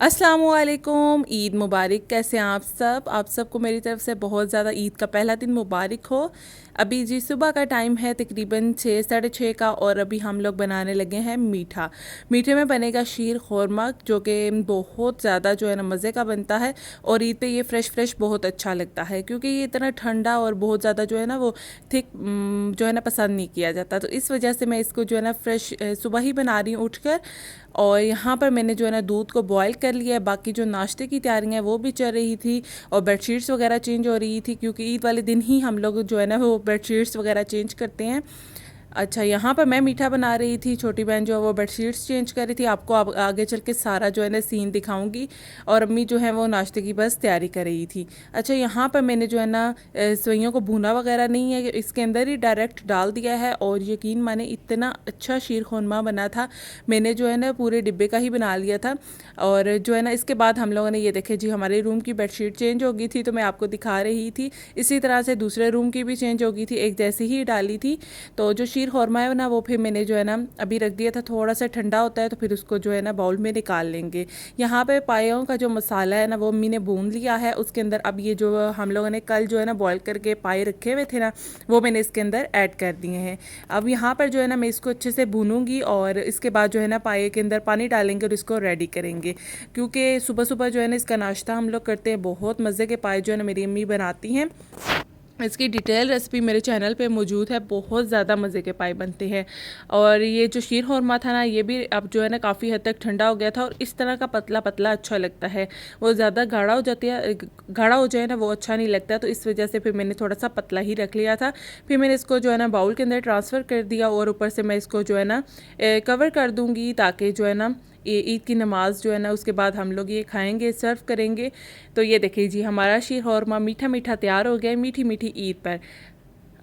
अस्सलामुअलैकुम, ईद मुबारक। कैसे हैं आप सबको मेरी तरफ से बहुत ज़्यादा ईद का पहला दिन मुबारक हो। अभी जी सुबह का टाइम है तकरीबन 6 साढ़े 6 का, और अभी हम लोग बनाने लगे हैं मीठा। मीठे में बनेगा शीर खोरमा, जो कि बहुत ज़्यादा जो है ना मज़े का बनता है। और ईद पे ये फ़्रेश फ़्रेश बहुत अच्छा लगता है, क्योंकि ये इतना ठंडा और बहुत ज़्यादा जो है ना वो थिक जो है ना पसंद नहीं किया जाता। तो इस वजह से मैं इसको जो है ना फ्रेश सुबह ही बना रही हूँ उठकर। और यहाँ पर मैंने जो है ना दूध को बॉयल कर लिया है। बाकी जो नाश्ते की तैयारियाँ हैं वो भी चल रही थी, और बेडशीट्स वगैरह चेंज हो रही थी, क्योंकि ईद वाले दिन ही हम लोग जो है ना वो बेडशीट्स वगैरह चेंज करते हैं। अच्छा, यहाँ पर मैं मीठा बना रही थी, छोटी बहन जो है वो बेडशीट्स चेंज कर रही थी। आपको आगे चल के सारा जो है ना सीन दिखाऊंगी। और अम्मी जो है वो नाश्ते की बस तैयारी कर रही थी। अच्छा, यहाँ पर मैंने जो है ना सेवइयों को भुना वगैरह नहीं है, इसके अंदर ही डायरेक्ट डाल दिया है। और यकीन माने इतना अच्छा शीर खुरमा बना था। मैंने जो है ना पूरे डिब्बे का ही बना लिया था। और जो है ना इसके बाद हम लोगों ने ये देखे जी, हमारे रूम की बेडशीट चेंज हो गई थी, तो मैं आपको दिखा रही थी। इसी तरह से दूसरे रूम की भी चेंज हो गई थी, एक जैसी ही डाली थी। तो जो शीर खौरमा है ना वो फिर मैंने जो है ना अभी रख दिया था, थोड़ा सा ठंडा होता है तो फिर उसको जो है ना बाउल में निकाल लेंगे। यहाँ पे पायों का जो मसाला है ना वो अम्मी ने भून लिया है। उसके अंदर अब ये जो हम लोगों ने कल जो है ना बॉयल करके पाए रखे हुए थे ना, वो मैंने इसके अंदर ऐड कर दिए हैं। अब यहाँ पर जो है ना मैं इसको अच्छे से भूनूंगी, और इसके बाद जो है ना पाए के अंदर पानी डालेंगे और इसको रेडी करेंगे। क्योंकि सुबह सुबह जो है ना इसका नाश्ता हम लोग करते हैं। बहुत मज़े के पाए जो है ना मेरी अम्मी बनाती हैं। इसकी डिटेल रेसिपी मेरे चैनल पे मौजूद है। बहुत ज़्यादा मज़े के पाए बनते हैं। और ये जो शीर खुरमा था ना, ये भी अब जो है ना काफ़ी हद तक ठंडा हो गया था, और इस तरह का पतला पतला अच्छा लगता है। वो ज़्यादा गाढ़ा हो जाती है, गाढ़ा हो जाए ना वो अच्छा नहीं लगता। तो इस वजह से फिर मैंने थोड़ा सा पतला ही रख लिया था। फिर मैंने इसको जो है ना बाउल के अंदर ट्रांसफ़र कर दिया, और ऊपर से मैं इसको जो है ना कवर कर दूँगी, ताकि जो है ना ये ईद की नमाज़ जो है ना उसके बाद हम लोग ये खाएंगे, सर्व करेंगे। तो ये देखिए जी, हमारा शीर खौरमा मीठा मीठा तैयार हो गया, मीठी मीठी ईद पर।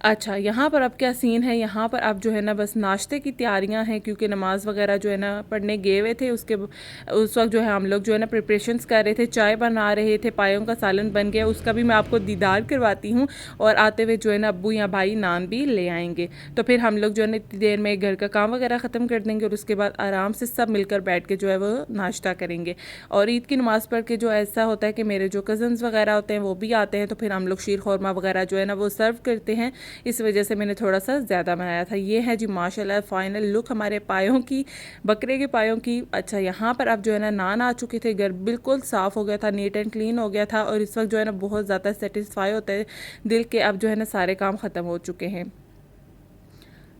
अच्छा, यहाँ पर अब क्या सीन है, यहाँ पर अब जो है ना बस नाश्ते की तैयारियाँ हैं, क्योंकि नमाज़ वगैरह जो है ना पढ़ने गए हुए थे। उस वक्त जो है हम लोग जो है ना प्रिपरेशंस कर रहे थे, चाय बना रहे थे, पायों का सालन बन गया, उसका भी मैं आपको दीदार करवाती हूँ। और आते हुए जो है ना अब्बू या भाई नान भी ले आएंगे। तो फिर हम लोग जो है ना इतनी देर में घर का काम वगैरह ख़त्म कर देंगे, और उसके बाद आराम से सब मिलकर बैठ के जो है वो नाश्ता करेंगे। और ईद की नमाज़ पढ़ के जो ऐसा होता है कि मेरे जो कज़न्स वगैरह होते हैं वो भी आते हैं, तो फिर हम लोग शीर खौरमा वगैरह जो है ना वो सर्व करते हैं। इस वजह से मैंने थोड़ा सा ज़्यादा बनाया था। ये है जी माशाल्लाह फाइनल लुक हमारे पायों की, बकरे के पायों की। अच्छा, यहाँ पर अब जो है ना नान आ चुके थे, घर बिल्कुल साफ़ हो गया था, नीट एंड क्लीन हो गया था। और इस वक्त जो है ना बहुत ज़्यादा सेटिस्फाई होता है दिल के, अब जो है ना सारे काम ख़त्म हो चुके हैं।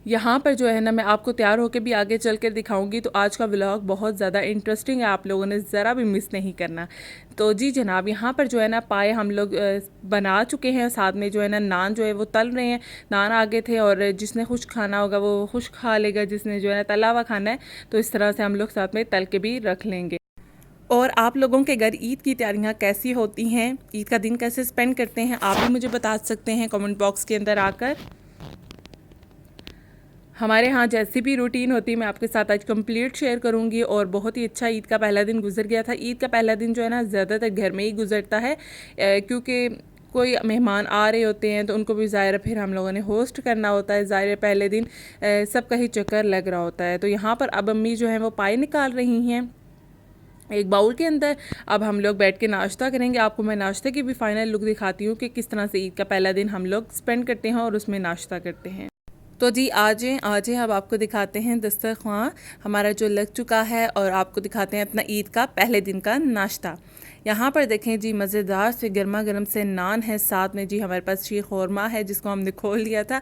यहाँ पर जो है ना मैं आपको तैयार होकर भी आगे चल कर दिखाऊंगी। तो आज का व्लॉग बहुत ज़्यादा इंटरेस्टिंग है, आप लोगों ने ज़रा भी मिस नहीं करना। तो जी जनाब, यहाँ पर जो है ना पाए हम लोग बना चुके हैं, साथ में जो है ना नान जो है वो तल रहे हैं। नान आगे थे, और जिसने खुश खाना होगा वो खुश खा लेगा, जिसने जो है ना तला हुआ खाना है तो इस तरह से हम लोग साथ में तल के भी रख लेंगे। और आप लोगों के घर ईद की तैयारियाँ कैसी होती हैं, ईद का दिन कैसे स्पेंड करते हैं, आप भी मुझे बता सकते हैं कमेंट बॉक्स के अंदर आकर। हमारे यहाँ जैसी भी रूटीन होती है मैं आपके साथ आज कंप्लीट शेयर करूँगी। और बहुत ही अच्छा ईद का पहला दिन गुजर गया था। ईद का पहला दिन जो है ना ज़्यादातर घर में ही गुजरता है, क्योंकि कोई मेहमान आ रहे होते हैं तो उनको भी ज़ाहिर फिर हम लोगों ने होस्ट करना होता है। ज़ाहिर पहले दिन सबका ही चक्कर लग रहा होता है। तो यहाँ पर अब अम्मी जो है वो पाए निकाल रही हैं एक बाउल के अंदर। अब हम लोग बैठ के नाश्ता करेंगे। आपको मैं नाश्ते की भी फाइनल लुक दिखाती हूँ कि किस तरह से ईद का पहला दिन हम लोग स्पेंड करते हैं और उसमें नाश्ता करते हैं। तो जी आजें अब आपको दिखाते हैं दस्तरख्वां हमारा जो लग चुका है, और आपको दिखाते हैं अपना ईद का पहले दिन का नाश्ता। यहाँ पर देखें जी, मज़ेदार से गर्मा गर्म से नान है, साथ में जी हमारे पास शीर खौरमा है जिसको हमने खोल लिया था।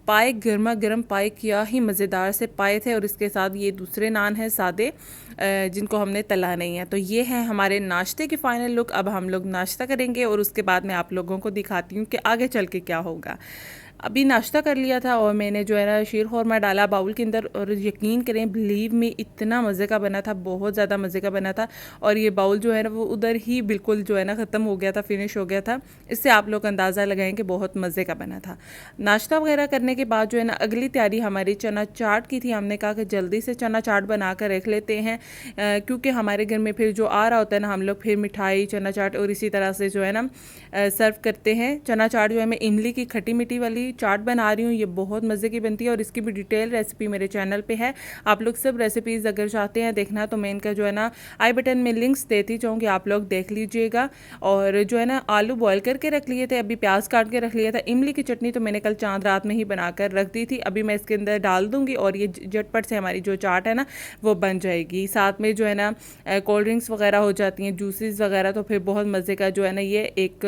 पाए गर्मा गर्म पाए, क्या ही मज़ेदार से पाए थे। और इसके साथ ये दूसरे नान हैं सादे, जिनको हमने तला नहीं है। तो ये है हमारे नाश्ते की फ़ाइनल लुक। अब हम लोग नाश्ता करेंगे, और उसके बाद मैं आप लोगों को दिखाती हूँ कि आगे चल के क्या होगा। अभी नाश्ता कर लिया था, और मैंने जो है ना शीर खौरमा डाला बाउल के अंदर, और यकीन करें बिलीव में इतना मज़े का बना था, बहुत ज़्यादा मज़े का बना था। और ये बाउल जो है ना वो उधर ही बिल्कुल जो है ना ख़त्म हो गया था, फिनिश हो गया था। इससे आप लोग अंदाज़ा लगाएं कि बहुत मज़े का बना था। नाश्ता वगैरह करने के बाद जो है ना अगली तैयारी हमारी चना चाट की थी। हमने कहा कि जल्दी से चना चाट बना कर रख लेते हैं, क्योंकि हमारे घर में फिर जो आ रहा होता है ना, हम लोग फिर मिठाई चना चाट और इसी तरह से जो है ना सर्व करते हैं। चना चाट जो है मैं इमली की खट्टी मीठी वाली चाट बना रही हूँ। ये बहुत मज़े की बनती है और इसकी भी डिटेल रेसिपी मेरे चैनल पे है। आप लोग सब रेसिपीज़ अगर चाहते हैं देखना तो मैं इनका जो है ना आई बटन में लिंक्स देती चाहूँगी, आप लोग देख लीजिएगा। और जो है ना आलू बॉयल करके रख लिए थे, अभी प्याज काट के रख लिया था। इमली की चटनी तो मैंने कल चांद रात में ही बनाकर रख दी थी, अभी मैं इसके अंदर डाल दूँगी और ये झटपट से हमारी जो चाट है ना वो बन जाएगी। साथ में जो है ना कोल्ड ड्रिंक्स वगैरह हो जाती हैं, जूसेस वगैरह, तो फिर बहुत मज़े का जो है ना ये एक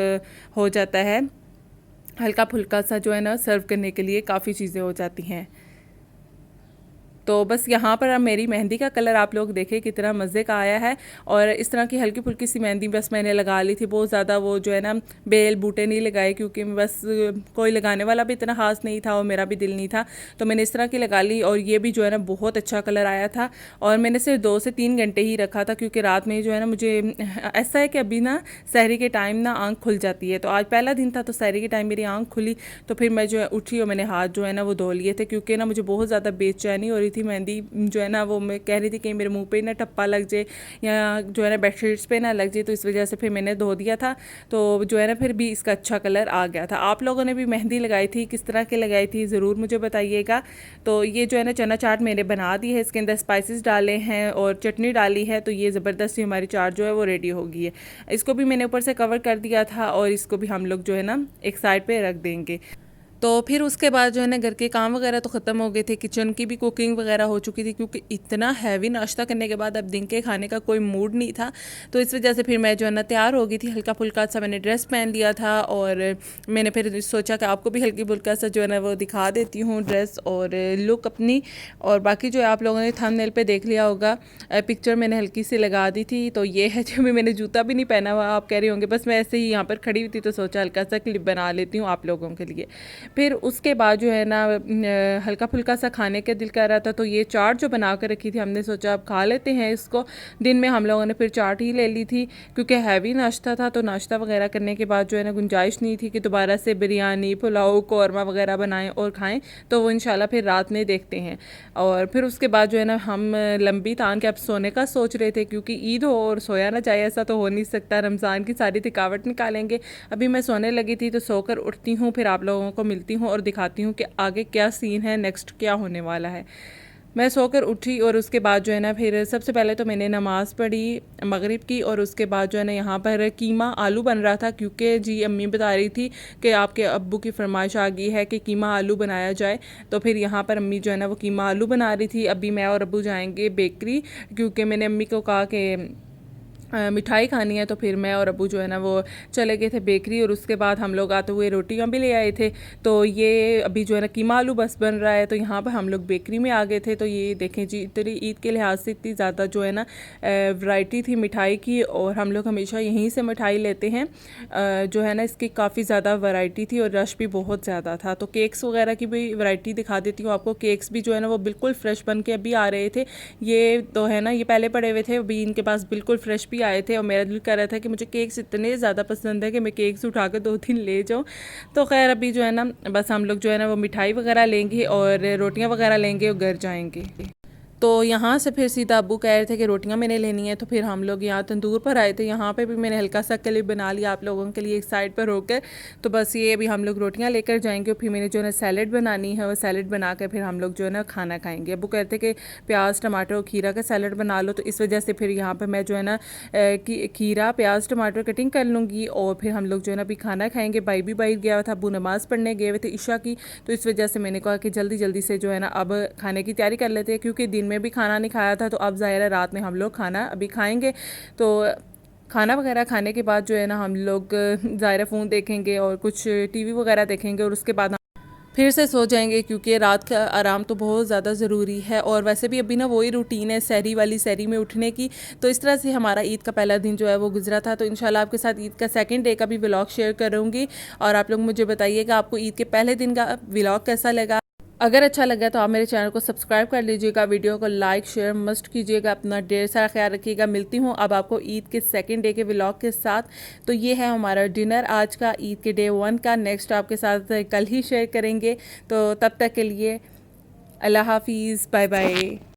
हो जाता है। हल्का फुल्का सा जो है ना सर्व करने के लिए काफ़ी चीज़ें हो जाती हैं। तो बस यहाँ पर अब मेरी मेहंदी का कलर आप लोग देखें कितना मज़े का आया है। और इस तरह की हल्की फुल्की सी मेहंदी बस मैंने लगा ली थी, बहुत ज़्यादा वो जो है ना बेल बूटे नहीं लगाए, क्योंकि बस कोई लगाने वाला भी इतना ख़ास नहीं था और मेरा भी दिल नहीं था, तो मैंने इस तरह की लगा ली। और ये भी जो है ना बहुत अच्छा कलर आया था और मैंने सिर्फ 2 से 3 घंटे ही रखा था, क्योंकि रात में जो है ना मुझे ऐसा है कि अभी ना सहरी के टाइम ना आँख खुल जाती है। तो आज पहला दिन था तो सहरी के टाइम मेरी आँख खुली, तो फिर मैं जो है उठी और मैंने हाथ जो है ना वो धो लिए थे, क्योंकि ना मुझे बहुत ज़्यादा बेचैनी हो रही थी। मेहंदी जो है ना वो मैं कह रही थी कि मेरे मुंह पे ना टप्पा लग जाए या जो है ना बेडशीट्स पे ना लग जाए, तो इस वजह से फिर मैंने धो दिया था। तो जो है ना फिर भी इसका अच्छा कलर आ गया था। आप लोगों ने भी मेहंदी लगाई थी, किस तरह की लगाई थी ज़रूर मुझे बताइएगा। तो ये जो है ना चना चाट मैंने बना दी है, इसके अंदर स्पाइसेस डाले हैं और चटनी डाली है, तो ये ज़बरदस्ती हमारी चाट जो है वो रेडी हो गई है। इसको भी मैंने ऊपर से कवर कर दिया था और इसको भी हम लोग जो है ना एक साइड पे रख देंगे। तो फिर उसके बाद जो है ना घर के काम वगैरह तो ख़त्म हो गए थे, किचन की भी कुकिंग वगैरह हो चुकी थी, क्योंकि इतना हैवी नाश्ता करने के बाद अब दिन के खाने का कोई मूड नहीं था। तो इस वजह से फिर मैं जो है ना तैयार हो गई थी, हल्का फुल्का सा मैंने ड्रेस पहन लिया था और मैंने फिर सोचा कि आपको भी हल्की फुल्का सा जो है ना वो दिखा देती हूँ ड्रेस और लुक अपनी। और बाकी जो है आप लोगों ने थंबनेल पे देख लिया होगा, पिक्चर मैंने हल्की सी लगा दी थी। तो ये है जो भी मैंने जूता भी नहीं पहना हुआ, आप कह रही होंगे, बस मैं ऐसे ही यहाँ पर खड़ी हुई थी तो सोचा हल्का सा क्लिप बना लेती हूँ आप लोगों के लिए। फिर उसके बाद जो है ना हल्का फुल्का सा खाने का दिल कर रहा था, तो ये चाट जो बना कर रखी थी हमने सोचा अब खा लेते हैं इसको। दिन में हम लोगों ने फिर चाट ही ले ली थी, क्योंकि हैवी नाश्ता था, तो नाश्ता वगैरह करने के बाद जो है ना गुंजाइश नहीं थी कि दोबारा से बिरयानी पुलाव कौरमा वगैरह बनाएं और खाएं, तो वो इंशाल्लाह फिर रात में देखते हैं। और फिर उसके बाद जो है ना हम लंबी तान के अब सोने का सोच रहे थे, क्योंकि ईद हो और सोया ना जाए ऐसा तो हो नहीं सकता, रमज़ान की सारी थकावट निकालेंगे। अभी मैं सोने लगी थी तो सोकर उठती हूँ, फिर आप लोगों को मिलती हूँ और दिखाती हूँ कि आगे क्या सीन है, नेक्स्ट क्या होने वाला है। मैं सोकर उठी और उसके बाद जो है ना फिर सबसे पहले तो मैंने नमाज़ पढ़ी मगरिब की, और उसके बाद जो है ना यहाँ पर कीमा आलू बन रहा था, क्योंकि जी अम्मी बता रही थी कि आपके अब्बू की फरमाइश आ गई है कि कीमा आलू बनाया जाए। तो फिर यहाँ पर अम्मी जो है ना वो कीमा आलू बना रही थी। अभी मैं और अब्बू जाएंगे बेकरी, क्योंकि मैंने अम्मी को कहा कि मिठाई खानी है, तो फिर मैं और अब्बू जो है ना वो चले गए थे बेकरी। और उसके बाद हम लोग आते हुए रोटियां भी ले आए थे। तो ये अभी जो है ना कीमा आलू बस बन रहा है, तो यहाँ पर हम लोग बेकरी में आ गए थे। तो ये देखें जी, इतनी ईद के लिहाज से इतनी ज़्यादा जो है ना वैरायटी थी मिठाई की, और हम लोग हमेशा यहीं से मिठाई लेते हैं। जो है ना इसकी काफ़ी ज़्यादा वैरायटी थी और रश भी बहुत ज़्यादा था। तो केक्स वगैरह की भी वैरायटी दिखा देती हूँ आपको। केक्स भी जो है ना वो बिल्कुल फ्रेश बन के अभी आ रहे थे। ये तो है ना ये पहले पड़े हुए थे, अभी इनके पास बिल्कुल फ्रेश आए थे। और मेरा दिल कर रहा था कि मुझे केक्स इतने ज़्यादा पसंद है कि मैं केक्स उठा कर 2-3 ले जाऊँ। तो खैर अभी जो है ना बस हम लोग जो है ना वो मिठाई वगैरह लेंगे और रोटियां वगैरह लेंगे और घर जाएंगे। तो यहाँ से फिर सीधा अब्बू कह रहे थे कि रोटियां मैंने लेनी है, तो फिर हम लोग यहाँ तंदूर पर आए थे। यहाँ पे भी मैंने हल्का सा क्लिप बना लिया आप लोगों के लिए एक साइड पर होकर। तो बस ये अभी हम लोग रोटियां लेकर जाएंगे और फिर मैंने जो है ना सैलेड बनानी है, वो सैलेड बना कर फिर हम लोग जो है ना खाना खाएंगे। अब्बू कहते हैं कि प्याज टमाटर और खीरा का सैलेड बना लो, तो इस वजह से फिर यहाँ पर मैं जो है ना खीरा प्याज टमाटर कटिंग कर लूँगी और फिर हम लोग जो है ना अभी खाना खाएँगे। भाई भी बाहर गया हुआ था, अब्बू नमाज़ पढ़ने गए हुए थे इशा की, तो इस वजह से मैंने कहा कि जल्दी जल्दी से जो है ना अब खाने की तैयारी कर लेते हैं, क्योंकि दिन में भी खाना नहीं खाया था। तो अब ज़ाहिर है रात में हम लोग खाना अभी खाएंगे। तो खाना वगैरह खाने के बाद जो है ना हम लोग ज़ाहिर फ़ोन देखेंगे और कुछ टीवी वगैरह देखेंगे और उसके बाद फिर से सो जाएंगे, क्योंकि रात का आराम तो बहुत ज़्यादा ज़रूरी है। और वैसे भी अभी ना वही रूटीन है सहरी वाली, सहरी में उठने की। तो इस तरह से हमारा ईद का पहला दिन जो है वो गुजरा था। तो इंशाल्लाह आपके साथ ईद का सेकंड डे का भी व्लॉग शेयर करूँगी और आप लोग मुझे बताइएगा आपको ईद के पहले दिन का व्लॉग कैसा लगा। अगर अच्छा लगा तो आप मेरे चैनल को सब्सक्राइब कर लीजिएगा, वीडियो को लाइक शेयर मस्ट कीजिएगा। अपना ढेर सारा ख्याल रखिएगा। मिलती हूँ अब आपको ईद के सेकंड डे के व्लॉग के साथ। तो ये है हमारा डिनर आज का ईद के डे 1 का। नेक्स्ट आपके साथ कल ही शेयर करेंगे। तो तब तक के लिए अल्लाह हाफिज़, बाय बाय।